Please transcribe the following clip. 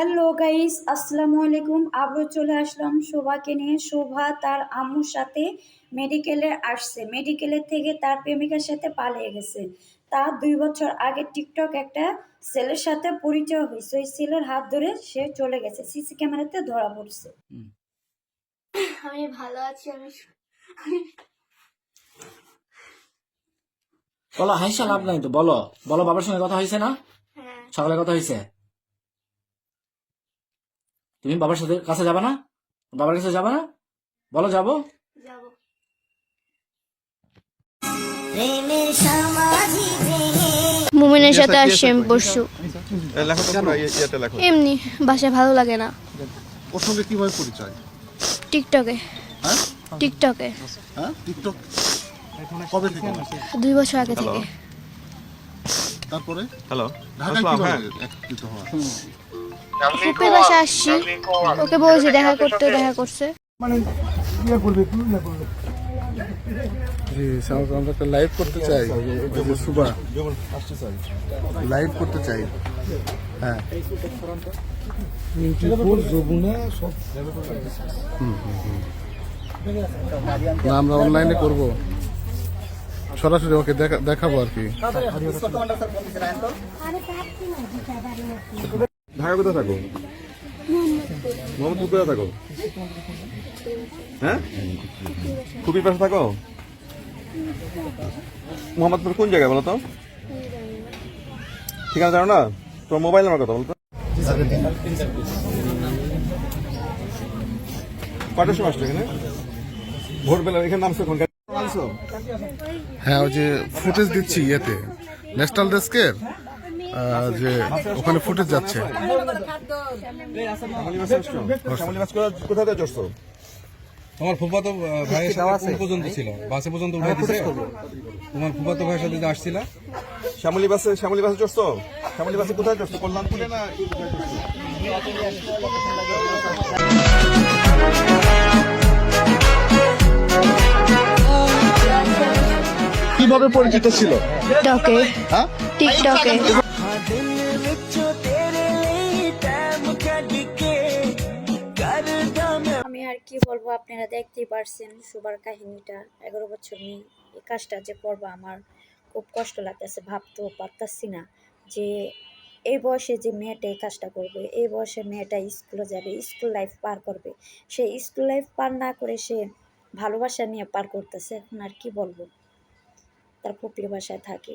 Hello guys, আসসালামু আলাইকুম। আবারও চলে আসলাম শোভাকে নিয়ে। শোভা তার আম্মুর সাথে মেডিকেলে আসছে। মেডিকেলের থেকে তার প্রেমিকার সাথে পালিয়ে গেছে। তার 2 বছর আগে টিকটক একটা ছেলের সাথে পরিচয় হয়েছে। ওই ছেলের হাত ধরে সে চলে গেছে, সিসি ক্যামেরাতে ধরা পড়ছে। আমি ভালো আছি। বলো, হাইসা লাভ নাই তো। বলো বলো, বাবার সঙ্গে কথা হয়েছে না? হ্যাঁ, সকালে কথা হয়েছে। তুমি বাবার সাথে কাছে যাবে না? বাবার কাছে যাবে না? বলো যাবো। যাব। মুমিনের সাথে আসছি আমি পরশু। এমনি বাসায় ভালো লাগে না। ওর সঙ্গে কিভাবে পরিচয়? টিকটকে হ্যাঁ টিকটকে হ্যাঁ টিকটক কবে থেকে? 2 বছর আগে থেকে। তারপরে হ্যালো, ঢাকায় আসসালাম। কিভাবে হ্যাঁ, একত্রিত হওয়া? ফুপির বাসায় আসছি, ওকে বলছি দেখা করতে, দেখা করছে। জি স্যার, আমরা একটা লাইভ করতে চাই। ওই যে সুবা লাইভ করতে চাই। হ্যাঁ না, আমরা অনলাইনে করব, সরাসরি ওকে দেখাবো আর কি। ঢাকা কোথায় থাকো? মোহাম্মদপুর কোথায় থাকো? হ্যাঁ, খুবই পাশে থাকো। মোহাম্মদপুর কোন জায়গায় বলো তো? ঠিকানা জানো না? তোমার মোবাইল নাম্বার কত বলতো? কটার সময় আসছো এখানে? ভোরবেলা এখানে নামছো এখন? নামছো? হ্যাঁ, ওই যে ফুটেজ দিচ্ছি ইয়েতে, ন্যাশনাল ডেস্কের, যে ওখানে ফুটেজ যাচ্ছে। শ্যামলী বাসে আসছো? শ্যামলী বাস কোথা থেকে চড়ছো? তোমার ফুফাতো ভাইয়ের সাথে কোন পর্যন্ত ছিল? বাসে পর্যন্ত উঠে দিছে? তোমার ফুফাতো ভাইয়ের সাথে যে আসছিলা? শ্যামলী বাসে চড়ছো? শ্যামলী বাসে কোথায় চড়ছো? কল্যাণপুরে না? কিভাবে পরিচিত ছিল? টিকটকে হ্যাঁ টিকটকে আমি আর কি বলবো, আপনারা দেখতেই পারছেন শোভার কাহিনীটা। 11 বছর মেয়ে এই কাজটা যে করবো আমার খুব কষ্ট লাগতেছে। ভাবতেও পারতাছি না যে এই বয়সে যে মেয়েটা এই কাজটা করবে। এই বয়সে মেয়েটা স্কুলে যাবে, স্কুল লাইফ পার করবে। সে স্কুল লাইফ পার না করে সে ভালোবাসা নিয়ে পার করতেছে। এখন আর কি বলবো, তার পুপির বাসায় থাকে।